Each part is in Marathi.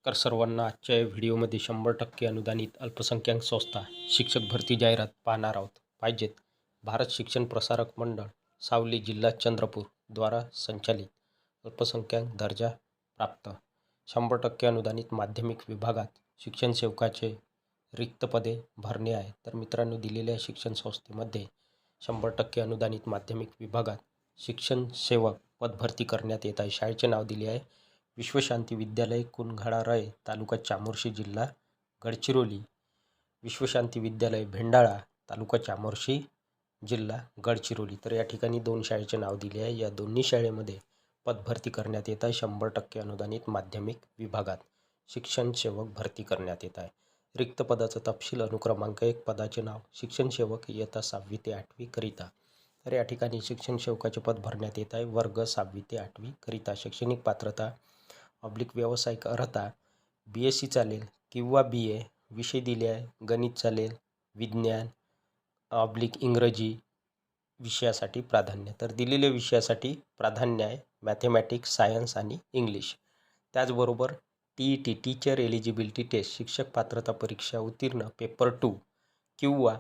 तर सर्वांना आजच्या या व्हिडिओमध्ये 100% अनुदानित अल्पसंख्याक संस्था शिक्षक भरती जाहिरात पाहणार आहोत. पाहिजेत भारत शिक्षण प्रसारक मंडळ सावली जिल्हा चंद्रपूर द्वारा संचालित अल्पसंख्याक दर्जा प्राप्त 100% अनुदानित माध्यमिक विभागात शिक्षण सेवकाचे रिक्त पदे भरणे आहे. तर मित्रांनो, दिलेल्या शिक्षण संस्थेमध्ये 100% अनुदानित माध्यमिक विभागात शिक्षण सेवक पदभरती करण्यात येत आहे. शाळेचे नाव दिले आहे विश्वशांती विद्यालय कुनघाडा रय तालुका चामोर्शी जिल्हा गडचिरोली, विश्वशांती विद्यालय भेंडाळा तालुका चामोर्शी जिल्हा गडचिरोली. तर या ठिकाणी दोन शाळेचे नाव दिले आहे. या दोन्ही शाळेमध्ये पदभरती करण्यात येत आहे. 100% अनुदानित माध्यमिक विभागात शिक्षण सेवक भरती करण्यात येत आहे. रिक्त पदाचा तपशील अनुक्रमांक 1 पदाचे नाव शिक्षण सेवक इयत्ता 6वी ते 8वी करिता. तर या ठिकाणी शिक्षण सेवकाचे पद भरण्यात येत आहे. वर्ग 6वी ते 8वी करिता. शैक्षणिक पात्रता व्यावसायिक अर्हता BSc चालेल किंवा BA. विषय दिले आहे गणित चालेल, विज्ञान इंग्रजी विषयासाठी प्राधान्य. तर दिलेल्या विषयासाठी प्राधान्य आहे मॅथमॅटिक्स, सायन्स आणि इंग्लिश. त्याचबरोबर TET टीचर एलिजिबिलिटी टेस्ट शिक्षक पात्रता परीक्षा उत्तीर्ण पेपर 2 किंवा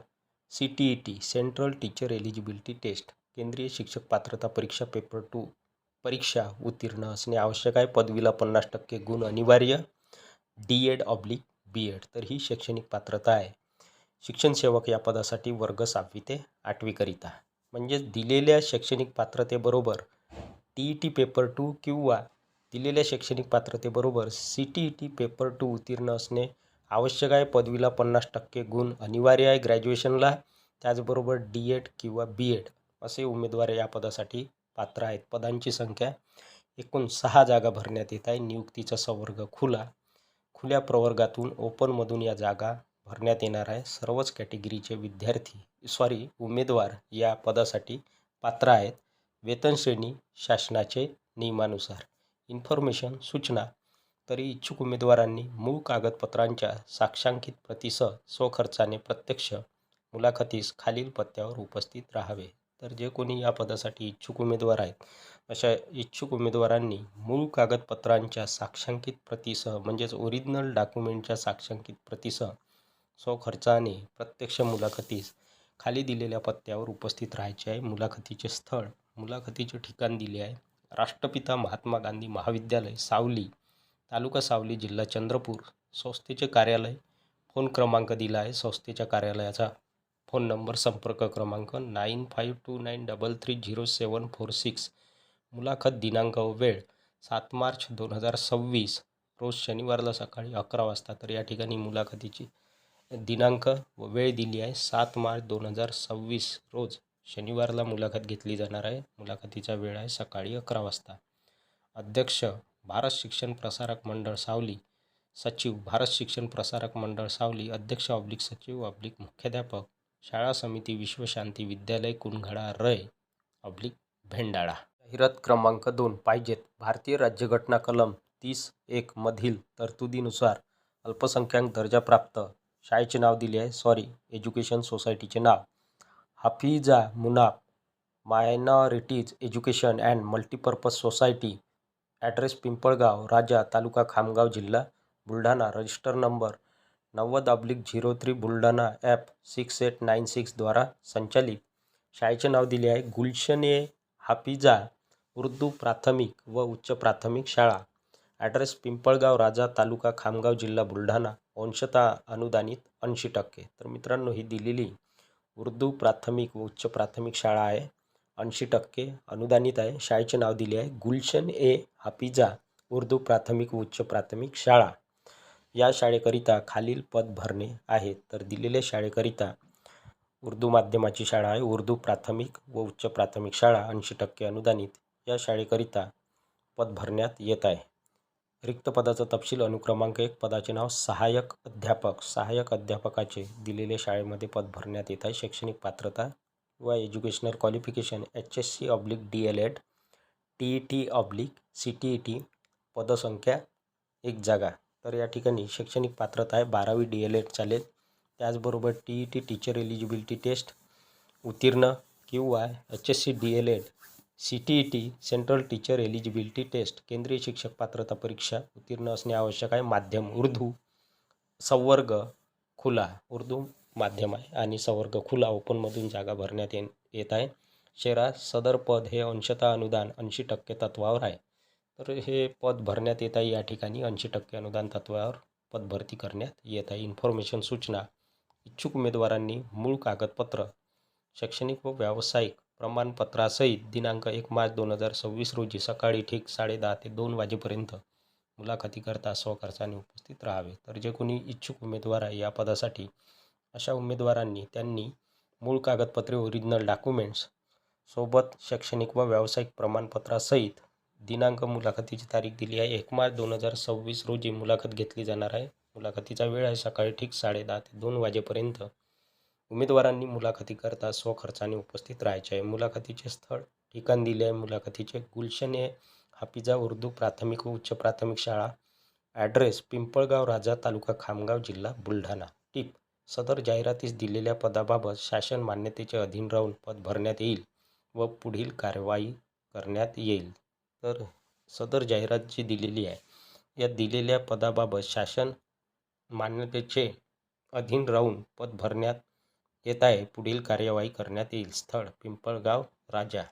CTET central teacher eligibility test केंद्रीय शिक्षक पात्रता परीक्षा पेपर 2 परीक्षा उत्तीर्ण असणे आवश्यक आहे. पदवीला 50% गुण अनिवार्य. DED/BEd. तर ही शैक्षणिक पात्रता आहे. शिक्षण सेवक या पदासाठी वर्ग 6वी ते 8वी करिता. म्हणजेच दिलेल्या शैक्षणिक पात्रतेबरोबर TET पेपर 2 किंवा दिलेल्या शैक्षणिक पात्रतेबरोबर CTET पेपर 2 उत्तीर्ण असणे आवश्यक आहे. पदवीला 50% गुण अनिवार्य आहे ग्रॅज्युएशनला. त्याचबरोबर DED किंवा BEd असे उमेदवार या पदासाठी पात्र आहेत. पदांची संख्या एकूण 6 जागा भरण्यात येत आहे. नियुक्तीचा संवर्ग खुल्या प्रवर्गातून ओपनमधून या जागा भरण्यात येणार आहे. सर्वच कॅटेगरीचे उमेदवार या पदासाठी पात्र आहेत. वेतन श्रेणी शासनाचे नियमानुसार. इन्फॉर्मेशन सूचना. तरी इच्छुक उमेदवारांनी मूळ कागदपत्रांच्या साक्षांकित प्रतीसह स्वखर्चाने प्रत्यक्ष मुलाखतीस खालील पत्त्यावर उपस्थित राहावे. तर जे कोणी या पदासाठी इच्छुक उमेदवार आहेत अशा इच्छुक उमेदवारांनी मूळ कागदपत्रांच्या साक्षांकित प्रतीसह म्हणजेच ओरिजिनल डॉक्युमेंटच्या साक्षांकित प्रतीसह स्वखर्चाने प्रत्यक्ष मुलाखतीस खाली दिलेल्या पत्त्यावर उपस्थित राहायचे आहे. मुलाखतीचे स्थळ, मुलाखतीचे ठिकाण दिले आहे राष्ट्रपिता महात्मा गांधी महाविद्यालय सावली तालुका सावली जिल्हा चंद्रपूर. संस्थेचे कार्यालय. फोन क्रमांक दिला आहे संस्थेच्या कार्यालयाचा. फोन नंबर संपर्क क्रमांक 9529330746. मुलाखत दिनांक व वेळ 7 मार्च 2026 रोज शनिवारला सकाळी 11 वाजता. तर या ठिकाणी मुलाखतीची दिनांक व वेळ दिली आहे 7 मार्च 2026 रोज शनिवारला मुलाखत घेतली जाणार आहे. मुलाखतीचा वेळ आहे सकाळी 11 वाजता. अध्यक्ष भारत शिक्षण प्रसारक मंडळ सावली. सचिव भारत शिक्षण प्रसारक मंडळ सावली. अध्यक्ष सचिव मुख्याध्यापक शाळा समिती विश्वशांती विद्यालय कुनघाडा रय भेंडाळा. जाहिरात क्रमांक 2. पाहिजेत भारतीय राज्यघटना कलम 30(1) मधील तरतुदीनुसार अल्पसंख्याक दर्जा प्राप्त. शाळेचे नाव दिले आहे एज्युकेशन सोसायटीचे नाव Hafiza Munaf minorities education and multipurpose society. Address Pimpalgaon Raja taluka Khamgaon जिल्हा बुलढाणा. रजिस्टर नंबर 90/03 बुलढाणा ॲप 6896 द्वारा संचालित. शाळेचे नाव दिले आहे गुलशन-ए हाफिजा उर्दू प्राथमिक व उच्च प्राथमिक शाळा. ॲड्रेस पिंपळगाव राजा तालुका खामगाव जिल्हा बुलढाणा. अंशतः अनुदानित 80%. तर मित्रांनो, ही दिलेली उर्दू प्राथमिक व उच्च प्राथमिक शाळा आहे. 80% अनुदानित आहे. शाळेचे नाव दिले आहे गुलशन-ए हाफिजा उर्दू प्राथमिक व उच्च प्राथमिक शाळा. या शाळेकरिता खालील पद भरणे आहेत. तर दिलेल्या शाळेकरिता उर्दू माध्यमाची शाळा आहे. उर्दू प्राथमिक व उच्च प्राथमिक शाळा 80% अनुदानित. या शाळेकरिता पद भरण्यात येत आहे. रिक्त पदाचा तपशील अनुक्रमांक 1 पदाचे नाव सहाय्यक अध्यापक. सहाय्यक अध्यापकाचे दिलेल्या शाळेमध्ये पद भरण्यात येत आहे. शैक्षणिक पात्रता व एज्युकेशनल क्वालिफिकेशन HSC/DLED TET/CTET. पदसंख्या 1 जागा. तर या ठिकाणी शैक्षणिक पात्रता आहे 12वी DLED चालेल. त्याचबरोबर TET टीचर एलिजिबिलिटी टेस्ट उत्तीर्ण किंवा HSC/DLED CTET central teacher eligibility test केंद्रीय शिक्षक पात्रता परीक्षा उत्तीर्ण असणे आवश्यक आहे. माध्यम उर्दू, संवर्ग खुला उर्दू माध्यम आहे आणि संवर्ग खुला ओपनमधून जागा भरण्यात येत आहे. शेरा सदर पद हे अंशतः अनुदान 80% तत्वावर आहे. तर हे पद भरण्यात येत आहे. या ठिकाणी 80% अनुदान तत्वावर पद भरती करण्यात येत आहे. इन्फॉर्मेशन सूचना, इच्छुक उमेदवारांनी मूळ कागदपत्र, शैक्षणिक व व्यावसायिक प्रमाणपत्रासहित दिनांक 1 मार्च 2026 रोजी सकाळी ठीक 10:30 ते 2 वाजेपर्यंत मुलाखतीकरता स्वखर्चाने उपस्थित राहावे. तर जे कोणी इच्छुक उमेदवार आहे या पदासाठी, अशा उमेदवारांनी त्यांनी मूळ कागदपत्रे ओरिजिनल डॉक्युमेंट्स सोबत शैक्षणिक व व्यावसायिक प्रमाणपत्रासहित दिनांक मुलाखतीची तारीख दिली आहे 1 मार्च 2026 रोजी मुलाखत घेतली जाणार आहे. मुलाखतीचा वेळ आहे सकाळी ठीक 10:30 ते 2 वाजेपर्यंत. उमेदवारांनी मुलाखतीकरता स्वखर्चाने उपस्थित राहायचे आहे. मुलाखतीचे स्थळ ठिकाण दिले आहे. मुलाखतीचे गुलशन हाफिजा उर्दू प्राथमिक व उच्च प्राथमिक शाळा, ॲड्रेस पिंपळगाव राजा, तालुका खामगाव, जिल्हा बुलढाणा. टिप: सदर जाहिरातीस दिलेल्या पदाबाबत शासन मान्यतेचे अधीन राहून पद भरण्यात येईल व पुढील कार्यवाही करण्यात येईल. तर सदर जाहिरात जी दिलेली आहे, या दिलेल्या पदाबाबत शासन मान्यतेचे अधीन राहून पद भरण्यात येत आहे. पुढील कार्यवाही करण्यात येईल. स्थळ पिंपळगाव राजा.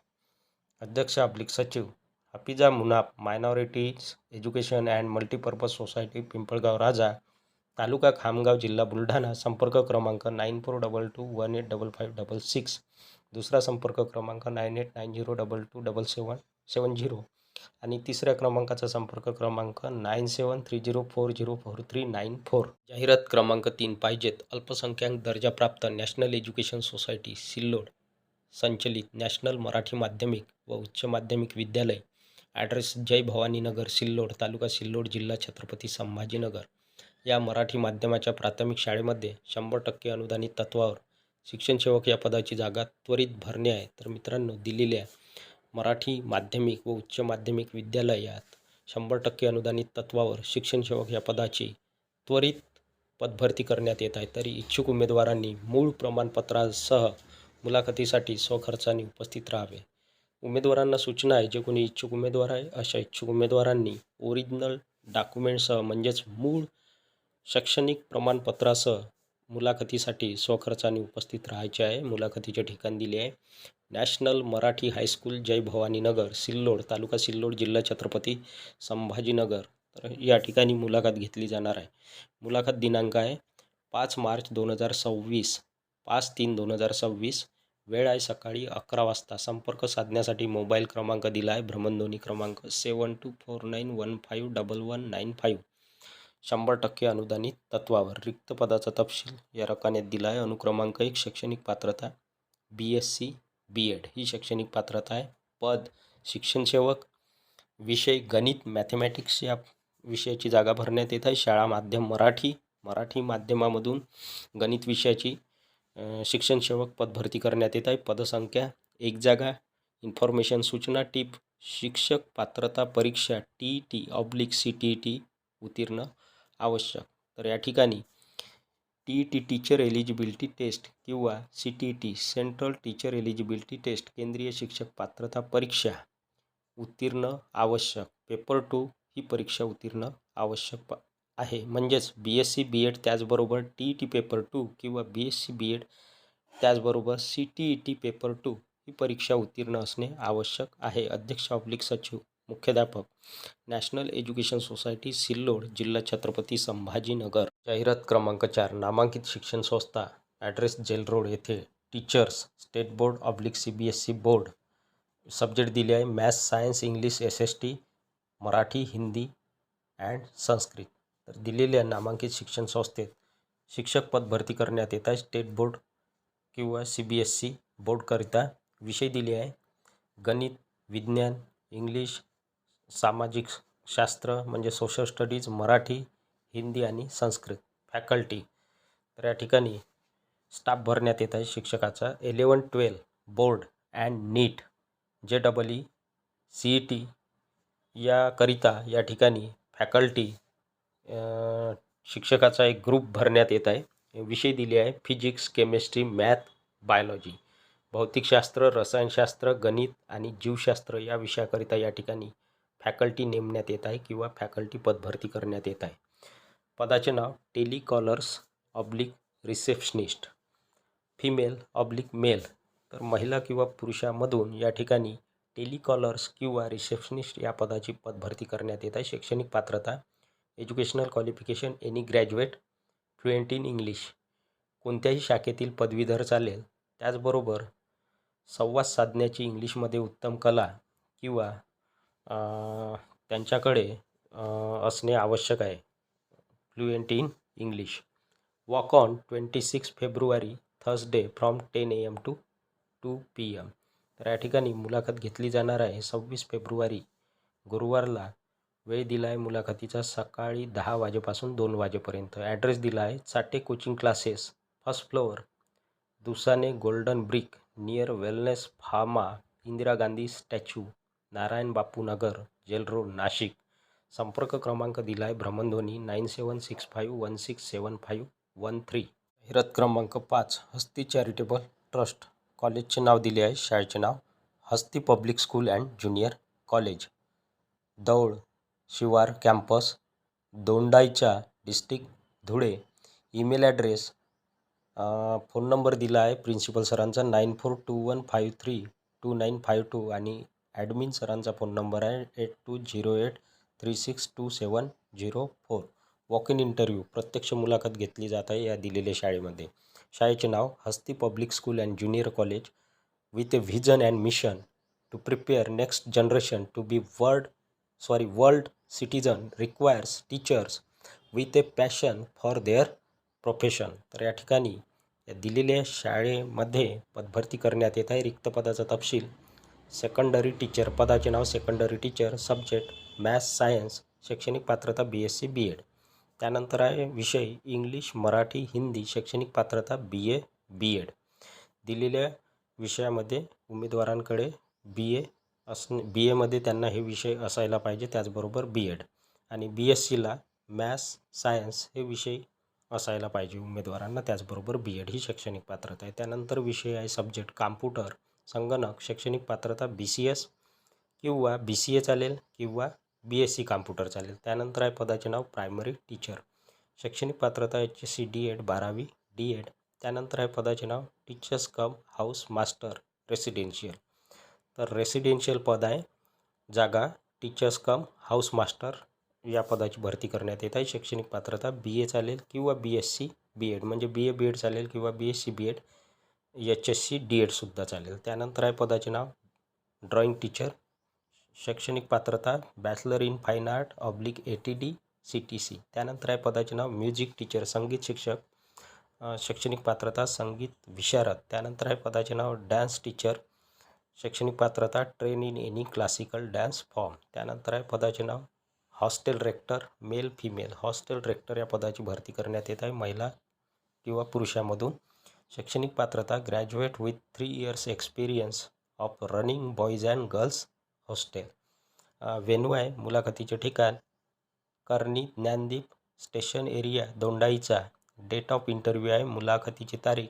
अध्यक्ष सचिव Hafiza Munaf, minorities education and multipurpose society, Pimpalgaon Raja, taluka Khamgaon, जिल्हा बुलढाणा. संपर्क क्रमांक 9422185566. दुसरा संपर्क क्रमांक 9890227770 आणि तिसऱ्या क्रमांकाचा संपर्क क्रमांक 9730404394. जाहिरात क्रमांक 3. पाहिजेत अल्पसंख्याक दर्जाप्राप्त नॅशनल एज्युकेशन सोसायटी सिल्लोड संचलित नॅशनल मराठी माध्यमिक व उच्च माध्यमिक विद्यालय, ॲड्रेस जय भवानी नगर, सिल्लोड, तालुका सिल्लोड, जिल्हा छत्रपती संभाजीनगर. या मराठी माध्यमाच्या प्राथमिक शाळेमध्ये 100% अनुदानित तत्वावर शिक्षण सेवक या पदाची जागा त्वरित भरणे आहे. तर मित्रांनो, दिलेल्या मराठी माध्यमिक व उच्च माध्यमिक विद्यालयात 100% अनुदानित तत्वावर शिक्षण सेवक या पदाची त्वरित पदभरती करण्यात येत आहे. तरी इच्छुक उमेदवारांनी मूळ प्रमाणपत्रासह मुलाखतीसाठी स्वखर्चाने उपस्थित राहावे. उमेदवारांना सूचना आहे, जे कोणी इच्छुक उमेदवार आहे अशा इच्छुक उमेदवारांनी ओरिजिनल डॉक्युमेंटसह म्हणजेच मूळ शैक्षणिक प्रमाणपत्रासह मुलाखतीसाठी स्वखर्चाने उपस्थित राहायचे आहे. मुलाखतीचे ठिकाण दिले आहे नॅशनल मराठी हायस्कूल, जय भवानी नगर, सिल्लोड, तालुका सिल्लोड, जिल्हा छत्रपती संभाजीनगर. तर या ठिकाणी मुलाखत घेतली जाणार आहे. मुलाखत दिनांक आहे 5 मार्च 2026, 5/3/2026. वेळ आहे सकाळी 11 वाजता. संपर्क साधण्यासाठी मोबाईल क्रमांक दिला आहे, भ्रमणध्वनी क्रमांक 7249151195. 100% अनुदानित तत्वावर. रिक्त पदाचा तपशील या रकान्यात दिला आहे. अनुक्रमांक 1. शैक्षणिक पात्रता BSc B.Ed ही शैक्षणिक पात्रता आहे. पद शिक्षण सेवक. विषय गणित मॅथमॅटिक्स या विषयाची जागा भरण्यात येत आहे. शाळा माध्यम मराठी. मराठी माध्यमामधून गणित विषयाची शिक्षण सेवक पदभरती करण्यात येत आहे. पदसंख्या 1 जागा. इन्फॉर्मेशन सूचना. टिप: शिक्षक पात्रता परीक्षा TET/CTET उत्तीर्ण आवश्यक. तर या ठिकाणी TET टीचर एलिजिबिलिटी टेस्ट किंवा CTET central teacher eligibility test केंद्रीय शिक्षक पात्रता परीक्षा उत्तीर्ण आवश्यक. पेपर 2 ही परीक्षा उत्तीर्ण आवश्यक आहे. म्हणजेच BSc B.Ed त्याचबरोबर TET पेपर 2 किंवा BSc B.Ed त्याचबरोबर CTET पेपर 2 ही परीक्षा उत्तीर्ण असणे आवश्यक आहे. अध्यक्ष सचिव मुख्याध्यापक नॅशनल एज्युकेशन सोसायटी सिल्लोड, जिल्हा छत्रपती संभाजीनगर. जाहिरात क्रमांक 4. नामांकित शिक्षण संस्था, ॲड्रेस जेल रोड येथे. Teachers state board CBSC board. Subject दिले आहे maths, science, English, SST, Marathi, Hindi and Sanskrit. तर दिलेल्या नामांकित शिक्षण संस्थेत शिक्षक पद भरती करण्यात येत आहे. स्टेट बोर्ड किंवा CBSC बोर्डकरिता. विषय दिले आहे गणित, विज्ञान, इंग्लिश, सामाजिक शास्त्र म्हणजे सोशल स्टडीज, मराठी, हिंदी आणि संस्कृत. फॅकल्टी. तर या ठिकाणी स्टाफ भरण्यात येत आहे शिक्षकाचा. 11-12 board and NEET JEE CET याकरिता या ठिकाणी फॅकल्टी शिक्षकाचा एक ग्रुप भरण्यात येत आहे. विषय दिले आहे फिजिक्स, केमिस्ट्री, मॅथ, बायोलॉजी. भौतिकशास्त्र, रसायनशास्त्र, गणित आणि जीवशास्त्र या विषयाकरिता या ठिकाणी फॅकल्टी नेमण्यात येत आहे किंवा फॅकल्टी पदभरती करण्यात येत आहे. पदाचे नाव telecallers oblique receptionist, female oblique male. तर महिला किंवा पुरुषामधून या ठिकाणी टेलिकॉलर्स किंवा रिसेप्शनिस्ट या पदाची पदभरती करण्यात येत आहे. शैक्षणिक पात्रता educational qualification any graduate fluent in English, कोणत्याही शाखेतील पदवीधर चालेल. त्याचबरोबर संवाद साधण्याची इंग्लिशमध्ये उत्तम कला किंवा त्यांच्याकडे असणे आवश्यक आहे, fluent in English. Walk on 26 February Thursday from 10 AM to 2 PM. तर या ठिकाणी मुलाखत घेतली जाणार आहे 26 फेब्रुवारी गुरुवारला. वेळ दिला आहे मुलाखतीचा सकाळी 10 वाजेपासून 2 वाजेपर्यंत. ॲड्रेस दिला आहे Chate coaching classes, first floor, Dusane golden brick, near wellness pharma, Indira Gandhi statue, Narayan Bapu Nagar, jail road, Nashik. संपर्क क्रमांक दिला आहे भ्रमणध्वनी 9765167513. जाहिरात क्रमांक 5, हस्ती चॅरिटेबल ट्रस्ट. कॉलेजचे नाव दिले आहे, शाळेचे नाव Hasti public school and junior college, दौड Shivar campus, Dondaicha, district Dhule. Email address, phone number दिला आहे प्रिन्सिपल सरांचा 9421532952 आणि ॲडमिन सरांचा फोन नंबर आहे 8208362704. वॉक इन इंटरव्ह्यू, प्रत्यक्ष मुलाखत घेतली जात आहे या दिलेल्या शाळेमध्ये. शाळेचे नाव Hasti public school and junior college with a vision and mission to prepare next generation to be world citizen requires teachers with a passion for their profession. तर या ठिकाणी या दिलेल्या शाळेमध्ये पदभरती करण्यात येत आहे. रिक्त पदाचा तपशील, सेकंडरी टीचर, पदाचे नाव secondary teacher, subject maths science, शैक्षणिक पात्रता BSc BEd. त्यानंतर आहे विषय इंग्लिश मराठी हिंदी, शैक्षणिक पात्रता BA BEd. दिलेल्या विषयामध्ये उमेदवारांकडे BAमध्ये त्यांना हे विषय असायला पाहिजे, त्याचबरोबर BEd आणि BScला मॅथ्स सायन्स हे विषय असायला पाहिजे उमेदवारांना, त्याचबरोबर BEd ही शैक्षणिक पात्रता आहे. त्यानंतर विषय आहे सब्जेक्ट कॉम्प्युटर संगणक, शैक्षणिक पात्रता BCS किंवा BCA चालेल किंवा BSc कॉम्प्युटर चालेल. त्यानंतर आहे पदाचे नाव प्रायमरी टीचर, शैक्षणिक पात्रता HSC DEd 12वी DEd. त्यानंतर आहे पदाचे नाव टीचर्स कम हाऊस मास्टर रेसिडेन्शियल. तर रेसिडेन्शियल पद आहे, जागा टीचर्स कम हाऊस मास्टर या पदाची भरती करण्यात येत आहे. शैक्षणिक पात्रता BA चालेल किंवा BSc BEd, म्हणजे BA BEd चालेल किंवा BSc BEd, HSC DEd सुद्धा चालेल. त्यानंतर आहे पदाचे नाव ड्रॉइंग टीचर, शैक्षणिक पात्रता bachelor in fine art oblique ATD CTC. त्यानंतर आहे पदाचे नाव म्युझिक टीचर, संगीत शिक्षक, शैक्षणिक पात्रता संगीत विशारद. त्यानंतर आहे पदाचे नाव डान्स टीचर, शैक्षणिक पात्रता train in any classical dance form. त्यानंतर आहे पदाचे नाव hostel rector, male female, hostel rector या पदाची भरती करण्यात येत आहे महिला किंवा पुरुषामधून. शैक्षणिक पात्रता graduate with 3 years experience of running boys and girls hostel. Venue आहे मुलाखतीचे ठिकाण करणी Dnyandeep station area Dondaicha. Date of interview आहे मुलाखतीची तारीख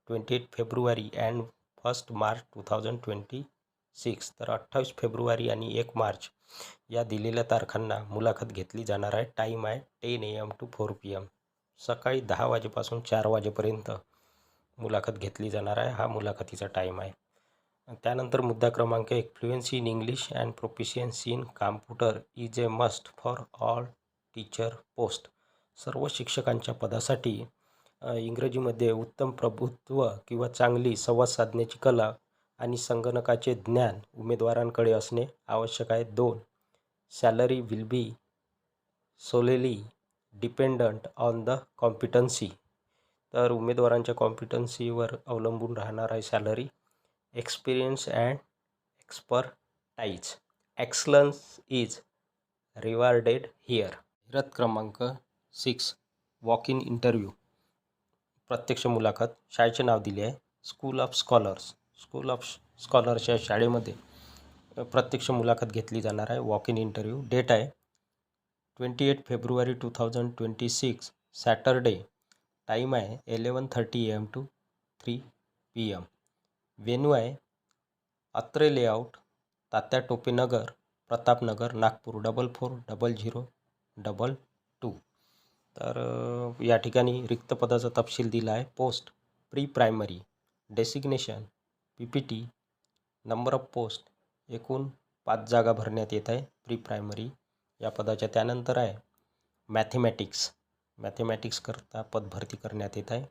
28 फेब्रुवारी अँड 1 मार्च 2026. तर 28 फेब्रुवारी आणि 1 मार्च या दिलेल्या तारखांना मुलाखत घेतली जाणार आहे. टाईम आहे 10 AM to 4 PM, सकाळी 10 वाजेपासून 4 वाजेपर्यंत मुलाखत घेतली जाणार आहे. हा मुलाखतीचा टाईम आहे. त्यानंतर मुद्दा क्रमांक 1, fluency in English and proficiency in computer is a must for all teacher post. सर्व शिक्षकांच्या पदासाठी इंग्रजीमध्ये उत्तम प्रभुत्व किंवा चांगली संवाद साधण्याची कला आणि संगणकाचे ज्ञान उमेदवारांकडे असणे आवश्यक आहे. 2, salary will be सोलेली dependent on the competency. तर उमेदवारांच्या कॉम्पिटन्सीवर अवलंबून राहणार आहे salary. Experience and expertise, excellence is rewarded here. जाहिरात क्रमांक 6, वॉक इन इंटरव्ह्यू, प्रत्यक्ष मुलाखत. शाळेचे नाव दिले आहे school of scholars. School of scholars या शाळेमध्ये प्रत्यक्ष मुलाखत घेतली जाणार आहे. Walk in interview. डेट आहे 28 फेब्रुवारी 2026 सॅटरडे. टाईम आहे 11:30 AM to 3 PM. व्हेन्यू आहे अत्रे लेआउट, तात्या टोपे नगर, प्रतापनगर, नागपूर 440002. तर या ठिकाणी रिक्त पदाचा तपशील दिला आहे. Post pre primary, designation PPT, number of post एकूण 5 जागा भरण्यात येत आहे प्री प्रायमरी या पदाच्या. त्यानंतर आहे मॅथेमॅटिक्स करता पद भरती करण्यात येत आहे.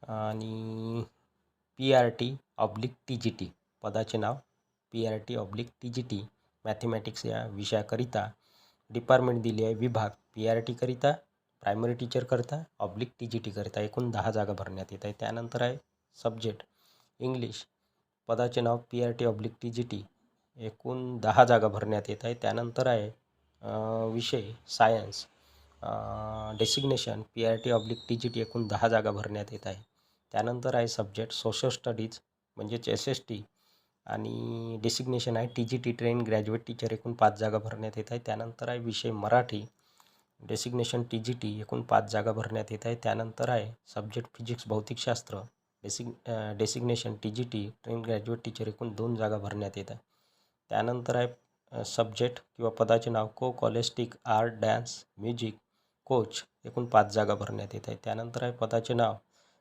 आणि PRT/TGT पदाचे नाव PRT/TGT मॅथेमॅटिक्स या विषयाकरिता. डिपार्टमेंट दिली आहे विभाग PRT करिता, प्रायमरी टीचर करता TGT करता. एकूण 10 जागा भरण्यात येत आहे. त्यानंतर आहे सब्जेक्ट इंग्लिश पदाचे नाव PRT/TGT एकूण 10 जागा भरण्यात येत आहे. त्यानंतर आहे विषय सायन्स डेसिग्नेशन PRT/TGT एकूण 10 जागा भरण्यात येत आहे. त्यानंतर आहे सब्जेक्ट सोशल स्टडीज म्हणजेच SST आणि डेसिग्नेशन आहे TGT ट्रेन ग्रॅज्युएट टीचर एकूण 5 जागा भरण्यात येत आहे. त्यानंतर आहे विषय मराठी डेसिग्नेशन TGT एकूण 5 जागा भरण्यात येत आहे. त्यानंतर आहे सब्जेक्ट फिजिक्स भौतिकशास्त्र designation TGT train graduate teacher एकूण 2 जागा भरण्यात येत आहे. त्यानंतर आहे सब्जेक्ट किंवा पदाचे नाव कॉलेस्टिक आर्ट डॅन्स म्युझिक कोच एकूण 5 जागा भरण्यात येत आहे. त्यानंतर आहे पदाचे नाव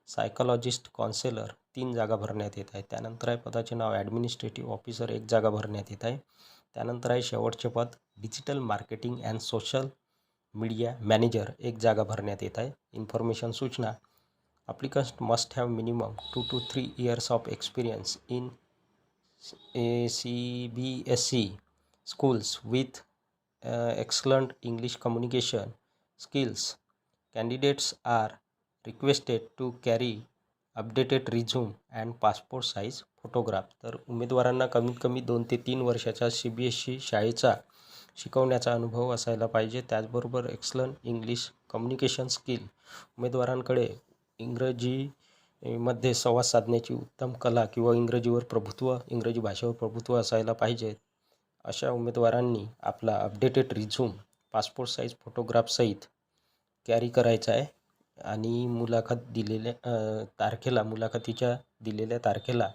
सायकॉलॉजिस्ट काउन्सिलर 3 जागा भरण्यात येत आहे. त्यानंतर आहे पदाचे नाव ॲडमिनिस्ट्रेटिव्ह ऑफिसर 1 जागा भरण्यात येत आहे. त्यानंतर आहे शेवटचे पद digital marketing and social media manager 1 जागा भरण्यात येत आहे. इन्फॉर्मेशन सूचना applicants must have minimum 2 to 3 years of experience in CBSE schools with excellent English communication skills. Candidates are requested to carry updated resume and passport size photograph. तर उमेदवारांना कमीत कमी 2 ते 3 वर्षाचा CBSE शाळेचा शिकवण्याचा अनुभव असायला पाहिजे. त्याचबरोबर एक्सलंट इंग्लिश कम्युनिकेशन स्किल उमेदवारांकडे इंग्रजीमध्ये संवाद साधण्याची उत्तम कला किंवा इंग्रजी भाषेवर प्रभुत्व असायला पाहिजे. अशा उमेदवारांनी आपला अपडेटेड रिझ्यूम पासपोर्ट साईज फोटोग्राफसहित कॅरी करायचा आहे आणि मुलाखतीच्या दिलेल्या तारखेला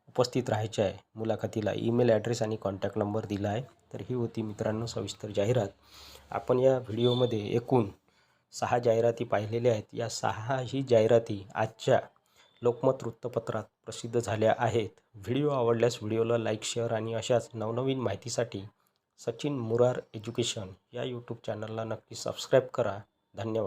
उपस्थित राहायचे आहे. मुलाखतीला ईमेल ॲड्रेस आणि कॉन्टॅक्ट नंबर दिला आहे. तर ही होती मित्रांनो सविस्तर जाहिरात. आपण या व्हिडिओमध्ये एकूण 6 जाहिराती पाहिलेल्या आहेत. या 6ही जाहिराती आजच्या लोकमत वृत्तपत्रात प्रसिद्ध झाल्या आहेत. व्हिडिओ आवडल्यास व्हिडिओला लाईक, शेअर आणि अशाच नवनवीन माहितीसाठी सचिन मुरार एज्युकेशन या यूट्यूब चॅनलला नक्की सबस्क्राईब करा. धन्यवाद.